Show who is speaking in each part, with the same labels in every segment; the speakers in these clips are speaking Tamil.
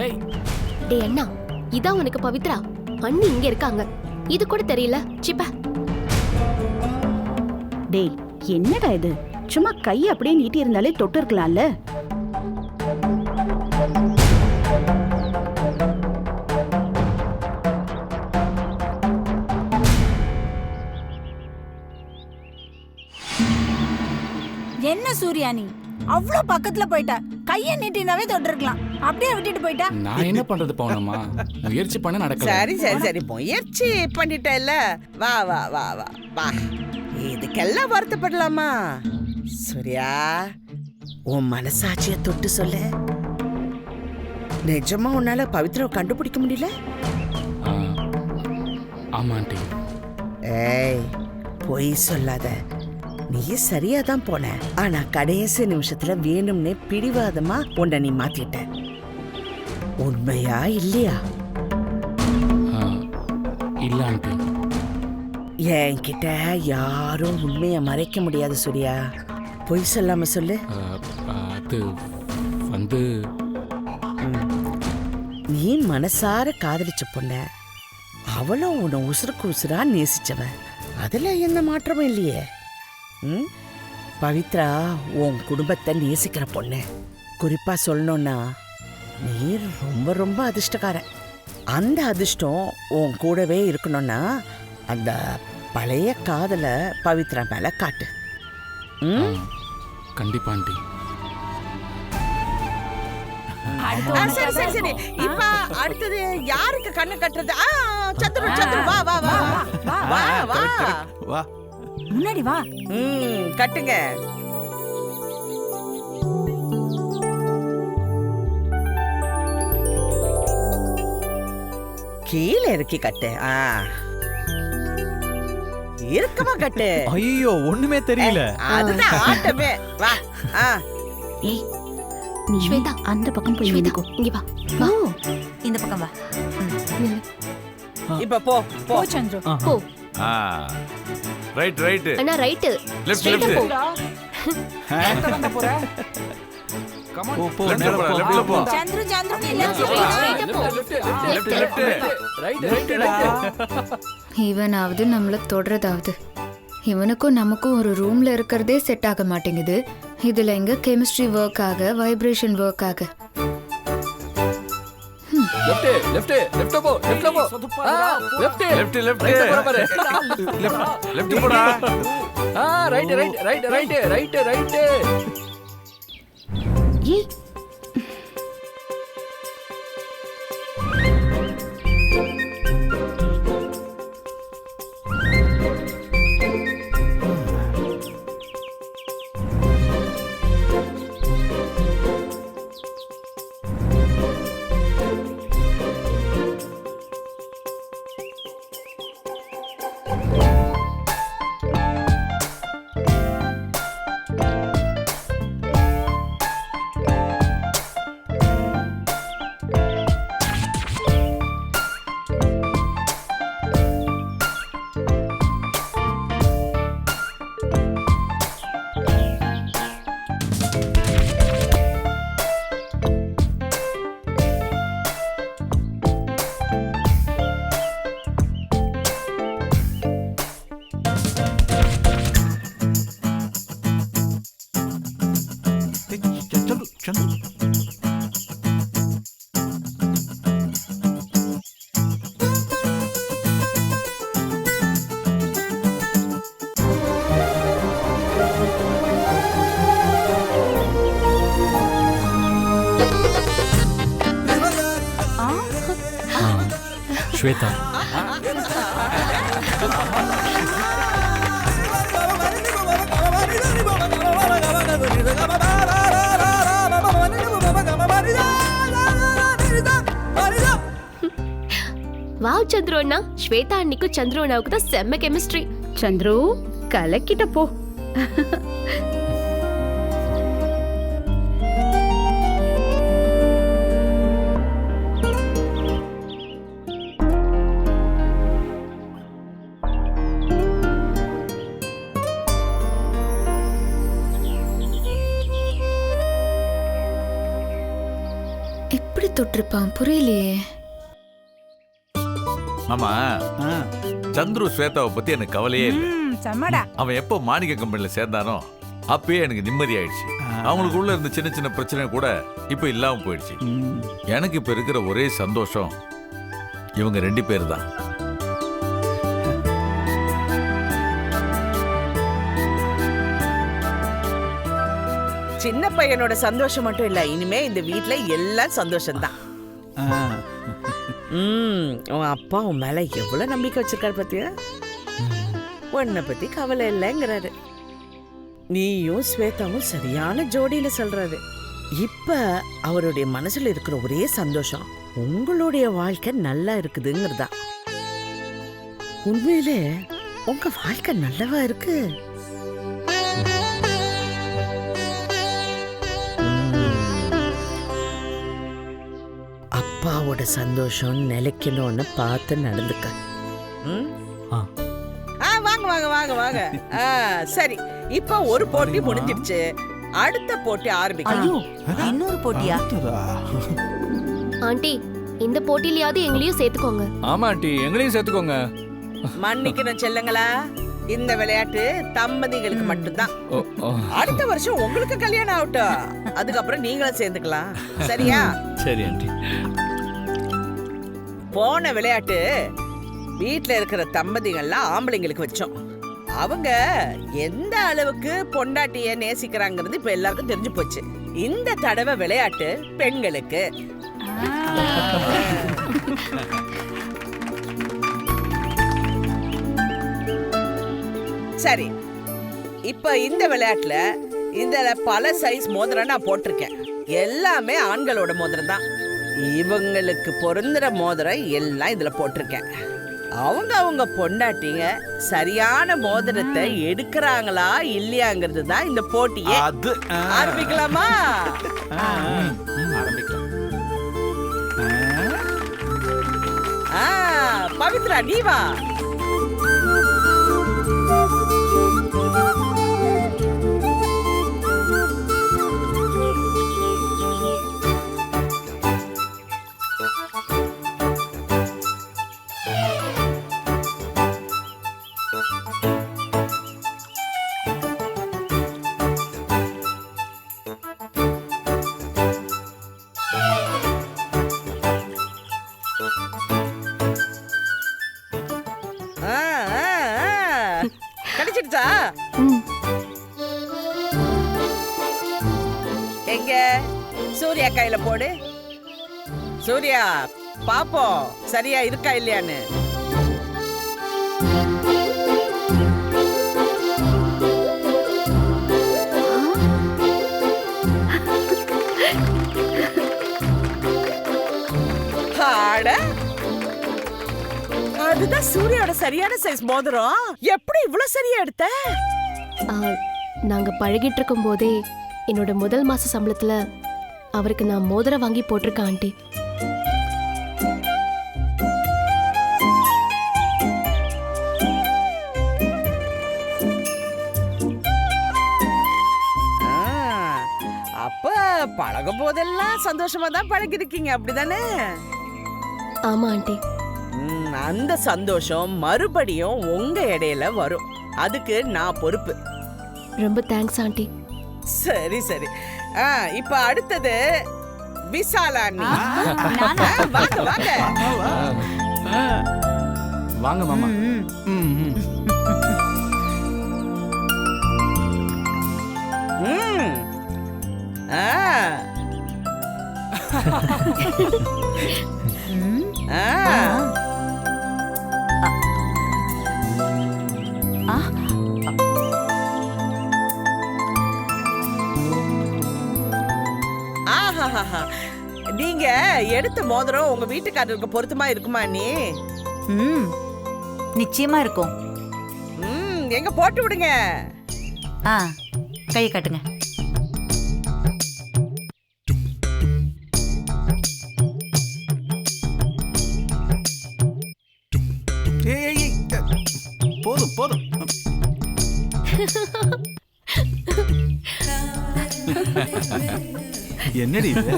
Speaker 1: டேய்
Speaker 2: டேய் அண்ணா, இதான் உனக்கு பவித்ரா. அண்ணி இங்க இருக்காங்க. இது கூட தெரியல. சிப்ப.
Speaker 3: டேய் என்னடா இது? சும்மா கை அப்படியே நீட்டி இருந்தாலே தொட்டு இருக்கலாம்ல.
Speaker 4: என்ன சூர்யா நீ அவ்ளோ பக்கத்துல போயிட்ட. கைய நீட்டினாவே தொட்டிருக்கலாம். அப்படியே விட்டுட்டு போயிட்டா.
Speaker 1: நான் என்ன பண்றது பவுனம்மா? முயற்சி பண்ண நடக்கல.
Speaker 5: சரி சரி சரி முயற்சி பண்ணிட்டல. வா வா வா வா வா. இதுக்கெல்லாம் வருத்தப்படலாமா? சூர்யா, உன் மனசாட்சிய தொட்டு சொல்ல. நிஜமா உன்னால பவித்ராவை கண்டுபிடிக்க முடியல?
Speaker 1: ஆமா ஆண்டி.
Speaker 5: ஏய் பொய் சொல்லாத. நீ சரியா தான் போன. ஆனா கடைசி நிமிஷத்துல வேணும்னே பிடிவாதமா உன்னை நீ மாத்திட்ட. உண்மையா இல்லையா?
Speaker 1: இல்ல ஆண்டி.
Speaker 5: என்கிட்ட யாரும் உண்மைய மறைக்க முடியாது சூர்யா. பொய் சொல்லாம சொல்லு.
Speaker 1: அது வந்து
Speaker 5: நீ மனசார காதலிச்ச பொண்ண, அவளும் உன்னை உசுருக்கு உசுரா நேசிச்சவன். அதுல எந்த மாற்றமும் இல்லையே. பவித்ரா உன் குடும்பத்தை நேசிக்கிற பொண்ணு. குறிப்பா சொல்லணும்னா நீ ரொம்ப ரொம்ப அதிர்ஷ்டக்காரன். அந்த அதிர்ஷ்டம் உன் கூடவே இருக்கணும்னா அந்த பழைய காதல பவித்ரா மேல காட்டு.
Speaker 1: கண்டிப்பா ஆண்டி.
Speaker 5: சரி சரி சரி. இப்ப அடுத்தது யாருக்கு கண்ணு கட்டுறது? சந்துரு சந்துரு வா வா வா வா வா
Speaker 6: வா.
Speaker 4: முன்னாடி வா.
Speaker 5: கட்டுங்க. கீழே இறக்கி கட்டு. இருக்கமா கட்டு.
Speaker 6: ஐயோ ஒண்ணுமே தெரியல.
Speaker 5: அதுதான் ஆட்டமே. வா.
Speaker 3: ஏய் நீ
Speaker 2: ஸ்வேதா,
Speaker 3: அந்த பக்கம் போய்
Speaker 2: ஸ்வேதா,
Speaker 3: நிக்கோ.
Speaker 2: இங்க வா. வா.
Speaker 4: இந்த பக்கம் வா.
Speaker 2: நில்லு.
Speaker 5: இப்ப போ
Speaker 4: போ சந்துரு.
Speaker 2: போ.
Speaker 6: Right right.
Speaker 2: அண்ணா ரைட்.
Speaker 6: லெஃப்ட்
Speaker 2: ஸ்ட்ரைட்டா போ.
Speaker 6: போ போ நேரா போ. லெஃப்ட்ல போ.
Speaker 4: சந்துரு சந்துரு
Speaker 2: ஸ்ட்ரைட்டா போ.
Speaker 7: இவனாவது நம்மள தொடறதாவது. இவனுக்கும் நமக்கும் ஒரு ரூம்ல இருக்கிறதே செட் ஆக மாட்டேங்குது. இதுல எங்க கெமிஸ்ட்ரி ஒர்க் ஆக, வைப்ரேஷன் ஒர்க் ஆக.
Speaker 1: லெஃப்ட் போ.
Speaker 6: லெஃப்ட் போடா.
Speaker 1: ரைட்.
Speaker 3: ஏய்
Speaker 1: ஸ்வேதா.
Speaker 2: வாவ் சந்துரு அண்ணா, ஸ்வேதா அண்ணிக்கும் சந்துரு அண்ணாவுக்கு தான் செம்ம கெமிஸ்ட்ரி.
Speaker 3: சந்துரு கலக்கிட்ட போ.
Speaker 7: எப்படி தொட்டிருப்பான் புரியலையே.
Speaker 6: ஆமா சந்துரு ஸ்வேதாவை பத்தி எனக்கு கவலையே இல்லை.
Speaker 4: செம்மடா.
Speaker 6: அவன் எப்போ மாணிக்க கம்பெனில சேர்ந்தானோ அப்பயே எனக்கு நிம்மதி ஆயிடுச்சு. அவங்களுக்குள்ள இருந்த சின்ன சின்ன பிரச்சனை கூட இப்ப இல்லாம போயிடுச்சு. எனக்கு இப்ப இருக்கிற ஒரே சந்தோஷம் இவங்க 2 பேர் தான்.
Speaker 5: சின்ன பையனோட சந்தோஷம் மட்டும் இல்ல, இனிமே இந்த வீட்ல எல்லாம் சந்தோஷம்தான். உன் அப்பா உன் மேல எவ்வளவு நம்பிக்கை வச்சிருக்காரு பத்தியா? உன்னை பத்தி கவலை இல்லைங்கிறாரு. நீயும் ஸ்வேதாவும் சரியான ஜோடியில சொல்றாரு. இப்ப அவருடைய மனசுல இருக்கிற ஒரே சந்தோஷம் உங்களுடைய வாழ்க்கை நல்லா இருக்குதுங்கிறதா. உண்மையிலே உங்க வாழ்க்கை நல்லவா இருக்கு. அப்பாவோட சந்தோஷம் நிலைக்கணும்னு பார்த்து நடந்துக்க. வாங்க வாங்க வாங்க வாங்க. சரி, இப்ப ஒரு போட்டி முடிஞ்சிடுச்சு, அடுத்த போட்டி ஆரம்பிக்கலாம்.
Speaker 4: இன்னொரு போட்டியா?
Speaker 2: ஆண்டி இந்த போட்டியிலயாவது எங்களையும் சேர்த்துக்கோங்க.
Speaker 1: ஆமா ஆண்டி, எங்களையும் சேர்த்துக்கோங்க.
Speaker 5: மன்னிக்கணும் செல்லுங்களா, இந்த விளையாட்டு தம்பதிகளுக்கு மட்டும்தான்.
Speaker 1: ஓ, ஓ.
Speaker 5: அடுத்த வருஷம் உங்களுக்கு கல்யாணம் ஆகட்டும், அதுக்கப்புறம் நீங்களும் சேர்ந்துக்கலாம். சரியா?
Speaker 1: சரி ஆண்டி.
Speaker 5: போன விளையாட்டு வீட்ல இருக்கிற தம்பதிகள்லாம் ஆம்பளைங்களுக்கு வச்சோம். அவங்க எந்த அளவுக்கு பொண்டாட்டிய நேசிக்கிறாங்கிறது இப்ப எல்லாருக்கும் தெரிஞ்சு போச்சு. இந்த தடவை விளையாட்டு பெண்களுக்கு. சரி, இப்ப இந்த விளையாட்டுல இதுல பல சைஸ் மோதிரம் நான் போட்டிருக்கேன். எல்லாமே ஆண்களோட மோதிரம் தான். இவங்களுக்கு பொருந்துற மோதிரம் எல்லாம் இதுல போட்டிருக்கேன். அவங்க அவங்க பொண்டாட்டிங்க சரியான மோதிரத்தை எடுக்கிறாங்களா இல்லையாங்கிறது தான் இந்த போட்டியே. ஆரம்பிக்கலாமா?
Speaker 1: ஆரம்பிக்கலாம்.
Speaker 5: பவித்ரா நீ வா. கிடைச்சிடுச்சா? எங்க சூர்யா கையில போடு. சூர்யா பாப்போம் சரியா இருக்கா இல்லையான்னு. அதுதான் சூர்யாவோட சரியான சைஸ் மோதிரம். எப்படி இவ்வளவு சரியா எடுத்த?
Speaker 2: நாங்க பழகிட்டு இருக்கும் போதே என்னோட முதல் மாச சம்பளத்துல அவருக்கு நான் மோதிரம் வாங்கி போட்டிருக்கேன் ஆண்டி.
Speaker 5: அப்ப பழகும் போதெல்லாம் சந்தோஷமா தான் பழகிருக்கீங்க, அப்படிதானே?
Speaker 2: ஆமா ஆண்டி.
Speaker 5: அந்த சந்தோஷம் மறுபடியும் உங்க இடையில வரும். அதுக்கு நான் பொறுப்பு.
Speaker 2: ரொம்ப தேங்க்ஸ் ஆண்டி.
Speaker 5: சரி சரி, இப்ப அடுத்தது விசாலாண்ணி. வாங்க வாங்க
Speaker 1: வாங்க மாமா.
Speaker 5: நீங்க எடுத்த மோதிரம் உங்க வீட்டுக்காரருக்கு பொருத்தமா இருக்குமா நீ?
Speaker 4: நிச்சயமா இருக்கும்.
Speaker 5: எங்க போட்டு விடுங்க.
Speaker 4: கையை காட்டுங்க.
Speaker 6: போதும் போதும். என்ன
Speaker 8: என்னடி இது?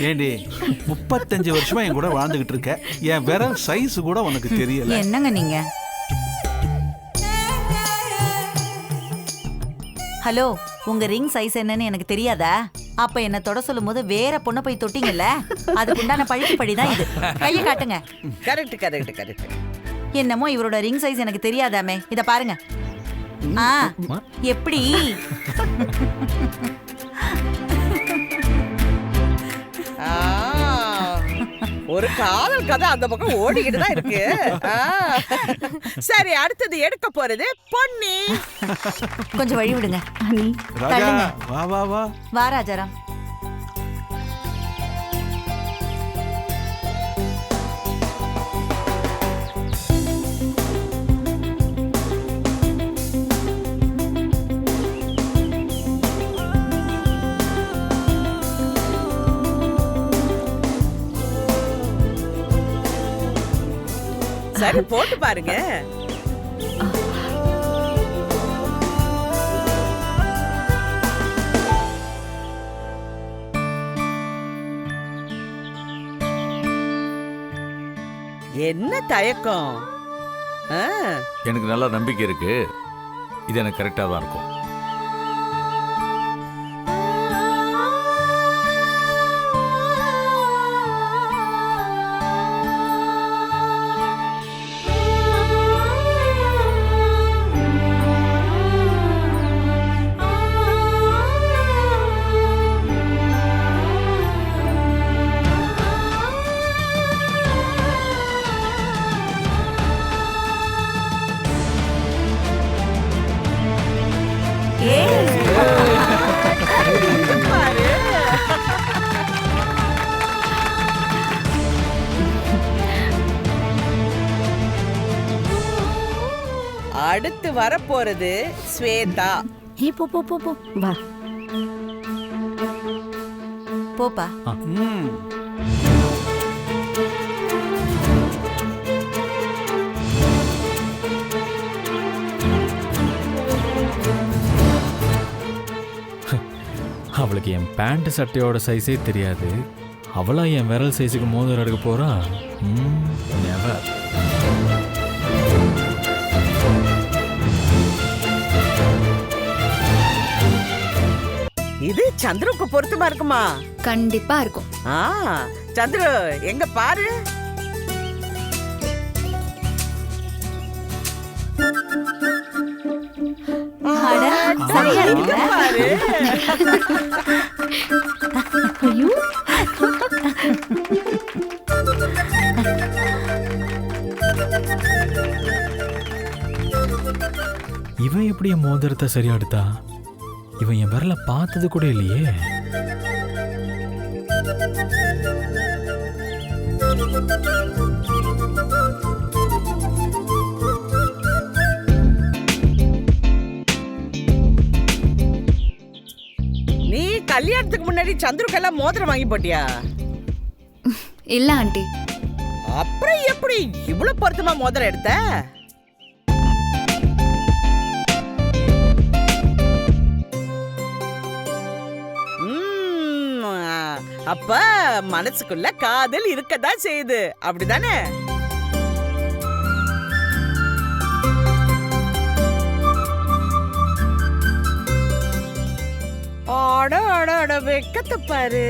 Speaker 8: ஏண்டி 35 வருஷமா என் கூட வாழ்ந்துகிட்டு இருக்க, என் விரல் சைஸ் கூட உனக்கு தெரியல.
Speaker 4: என்னங்க நீங்க? ஹலோ, உங்க ரிங் சைஸ் என்னன்னு எனக்கு தெரியாதா? அப்ப என்ன தொட சொல்லும் போது வேற பொண்ணை போய் தொட்டீங்கல்ல, அதுக்குண்டான பழிக்கு படிதான் இது. கையை காட்டுங்க.
Speaker 5: Correct correct correct.
Speaker 4: என்னமோ இவரோட ரிங் சைஸ் எனக்கு தெரியாதாமே. இத பாருங்க. எப்படி?
Speaker 5: ஒரு காதல் கதை அந்த பக்கம் ஓடிக்கிட்டு தான் இருக்கு. சரி, அடுத்தது எடுக்க போறது பொன்னி.
Speaker 4: கொஞ்சம் வழி விடுங்க.
Speaker 8: ராஜா வா வா வா.
Speaker 4: வா ராஜாராம்.
Speaker 5: சரி, போட்டு பாருங்க. என்ன தயக்கம்?
Speaker 6: எனக்கு நல்ல நம்பிக்கை இருக்கு, இது எனக்கு கரெக்டா தான் இருக்கும்.
Speaker 5: அடுத்து வரப்போறது ஸ்வேதா.
Speaker 3: போ போ போ போ வா.
Speaker 4: போப்பா.
Speaker 1: அவளுக்கு என் பேண்ட் சட்டையோட சைஸே தெரியாது. அவளா என் விரல் சைஸுக்கு மோதிரம் எடுக்க போறா? நெவர்.
Speaker 5: இது சந்திரனுக்கு பொருத்தமா இருக்குமா?
Speaker 7: கண்டிப்பா இருக்கும்.
Speaker 5: சந்திர எங்க பாரு.
Speaker 4: சரியா
Speaker 5: இங்க பாரு.
Speaker 3: ஐயோ,
Speaker 1: இவன் எப்படி என் மோதிரத்தை சரியா எடுத்தா? இவன் என் விரல பார்த்தது கூட இல்லையே.
Speaker 5: நீ கல்யாணத்துக்கு முன்னாடி சந்திரக்கெல்லாம் மோதிரம் வாங்கி போட்டியா?
Speaker 7: இல்ல ஆண்டி.
Speaker 5: அப்புறம் எப்படி இவ்வளவு பொருத்தமா மோதிரம் எடுத்த? அப்ப மனசுக்குள்ள காதல் இருக்கதான் செய்யுது, அப்படிதானே? ஆட ஆட ஆட வெக்கத்தை பாரு.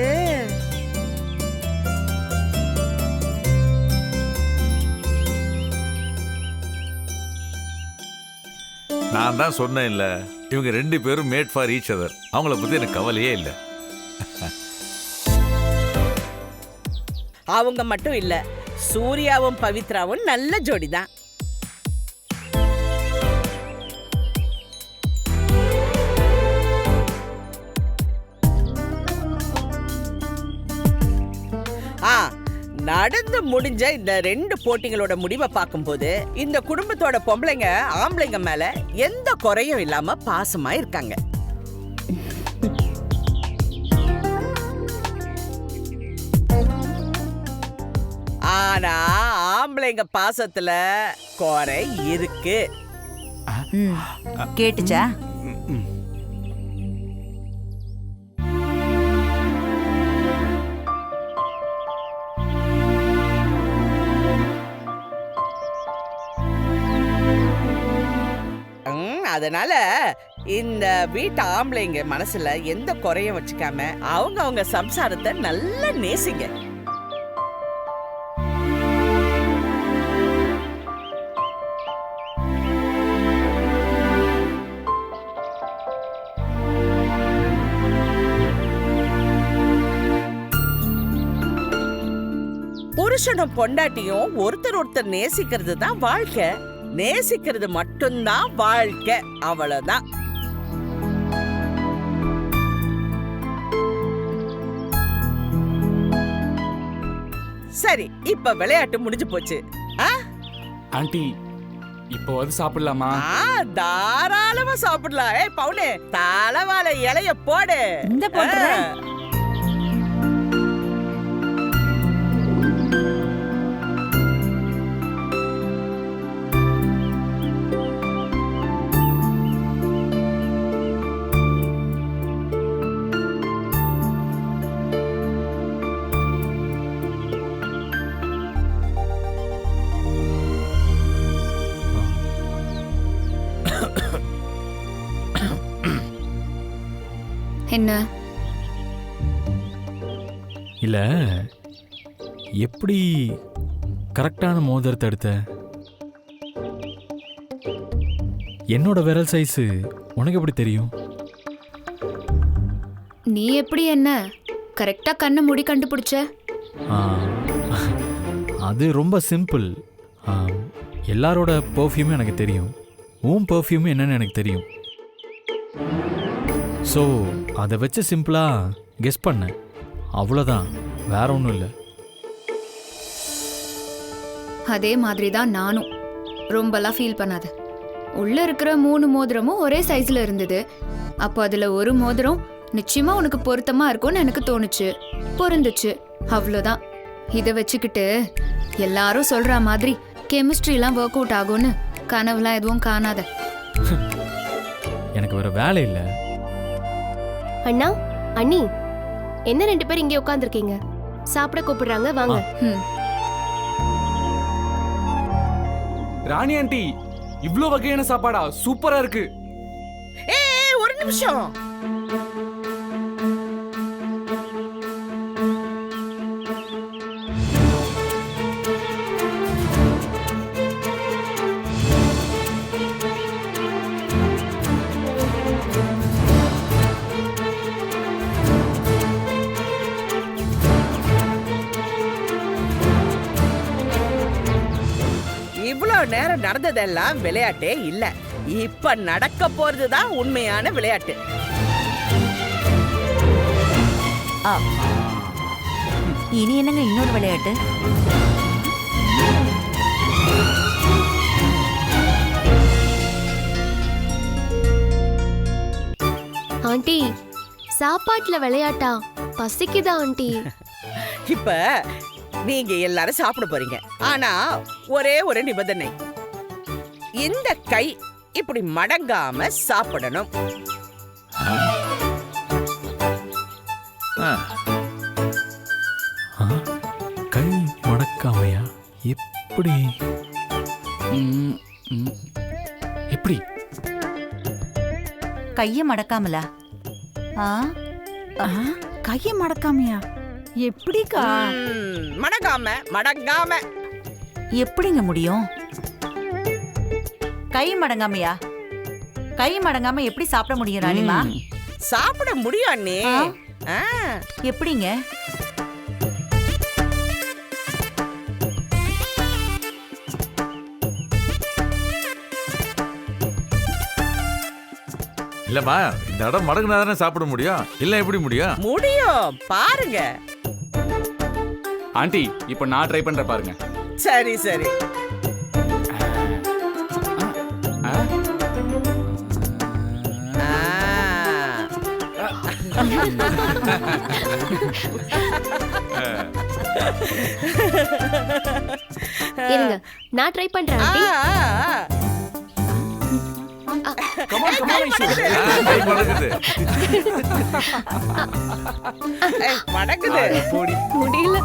Speaker 6: நான் தான் சொன்னேன் இல்ல, இவங்க 2 பேரும் மேட் ஃபார் ஈச் அதர். அவங்கள பத்தி எனக்கு கவலையே இல்லை.
Speaker 5: அவங்க மட்டும் இல்ல, சூர்யாவும் பவித்ராவும் நல்ல ஜோடிதான். நடந்து முடிஞ்ச இந்த 2 போட்டிகளோட முடிவை பார்க்கும்போது இந்த குடும்பத்தோட பொம்பளைங்க ஆம்பளைங்க மேல எந்த குறையும் இல்லாம பாசமா இருக்காங்க. ஆனா ஆம்பளைங்க பாசத்துல குறை இருக்கு.
Speaker 4: கேட்டுச்சா?
Speaker 5: அதனால இந்த வீட்டு ஆம்பளைங்க மனசுல எந்த குறையும் வச்சுக்காம அவங்க சம்சாரத்தை நல்லா நேசிங்க. புருஷனும் பொண்டாட்டியும் ஒருத்தர் நேசிக்கிறது தான் வாழ்க்கை. நேசிக்கிறது மட்டும்தான் வாழ்க்கை, அவ்வளவுதான். சரி, இப்ப விளையாட்டு முடிஞ்சு போச்சு.
Speaker 9: ஆண்டி இப்போ வந்து சாப்பிடலாமா?
Speaker 5: தாராளமா சாப்பிடலாம். ஏய் பவுனே, தலைவாழை இலைய போடு.
Speaker 4: இந்த போடுறேன்.
Speaker 7: என்ன?
Speaker 1: இல்ல, எப்படி கரெக்டான மோதிரத்தை எடுத்த? என்னோட விரல் சைஸ் உனக்கு எப்படி தெரியும்?
Speaker 7: நீ எப்படி என்ன கரெக்டா கண்ணை மூடி கண்டுபிடிச்ச?
Speaker 1: அது ரொம்ப சிம்பிள். எல்லாரோட பெர்ஃப்யூமும் எனக்கு தெரியும். உன் பெர்ஃப்யூம் என்னன்னு எனக்கு தெரியும். ஸோ அதை வச்சு சிம்பிளாக கெஸ் பண்ணேன், அவ்வளோதான், வேற ஒன்றும் இல்லை.
Speaker 7: அதே மாதிரி தான் நானும். ரொம்பலாம் ஃபீல் பண்ணாத. உள்ளே இருக்கிற 3 மோதிரமும் ஒரே சைஸில் இருந்தது. அப்போ அதில் ஒரு மோதிரம் நிச்சயமாக உனக்கு பொருத்தமாக இருக்கும்னு எனக்கு தோணுச்சு, பொருந்துச்சு, அவ்வளோதான். இதை வச்சுக்கிட்டு எல்லாரும் சொல்கிற மாதிரி கெமிஸ்ட்ரிலாம் ஒர்க் அவுட் ஆகும்னு கனவுலாம் எதுவும் காணாத.
Speaker 1: எனக்கு வேற வேலை இல்லை.
Speaker 2: அண்ணா, அண்ணி, என்ன 2 பேர் இங்கே உட்காந்துருக்கீங்க? சாப்பிட கூப்பிடுறாங்க, வாங்க.
Speaker 9: ராணி ஆண்டி, இவ்ளோ வகையான சாப்பாடா? சூப்பரா இருக்கு.
Speaker 5: ஏய், ஒரு நிமிஷம். இவ்வளவு நேரம் நடந்ததெல்லாம் விளையாட்டே இல்ல. இப்ப நடக்க போறதுதான் உண்மையான விளையாட்டு.
Speaker 4: இனி என்னங்க இன்னொரு விளையாட்டு?
Speaker 2: ஆண்டி, சாப்பாட்டுல விளையாட்டா? பசிக்குதா ஆண்டி?
Speaker 5: இப்ப நீங்க எல்லாரும் சாப்பிட போறீங்க. ஆனா ஒரே ஒரு நிபந்தனை, இந்த கை இப்படி மடங்காம சாப்பிடணும்.
Speaker 1: கை மடக்காமையா? எப்படி?
Speaker 9: எப்படி?
Speaker 4: கைய மடக்காமலா?
Speaker 3: கையை மடக்காமையா? எப்படிக்கா?
Speaker 5: மடங்காம.
Speaker 4: எப்படிங்க முடியும்? கை மடங்காமையா? கை மடங்காம எப்படி சாப்பிட முடியும் ராணிமா?
Speaker 5: சாப்பிட முடியும் அண்ணே.
Speaker 4: எப்படிங்க?
Speaker 6: இல்லம்மா, இந்த இடம் மடங்குனா தானே சாப்பிட முடியும், இல்ல எப்படி முடியும்?
Speaker 5: முடியும், பாருங்க.
Speaker 9: ஆண்டி, இப்போ நான் ட்ரை பண்ற பாருங்க.
Speaker 5: சரி சரி.
Speaker 2: இருங்க, நான் ட்ரை பண்றேன் ஆண்டி.
Speaker 9: Come on, Ishu.
Speaker 6: கை மடங்குது.
Speaker 5: மடங்குது.
Speaker 2: முடியல.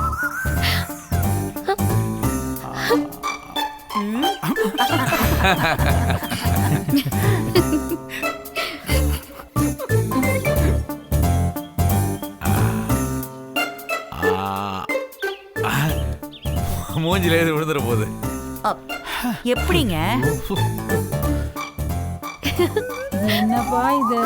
Speaker 6: மூஞ்சில ஏது விழுந்துற போகுது.
Speaker 4: எப்படிங்க?
Speaker 10: என்னப்பா இது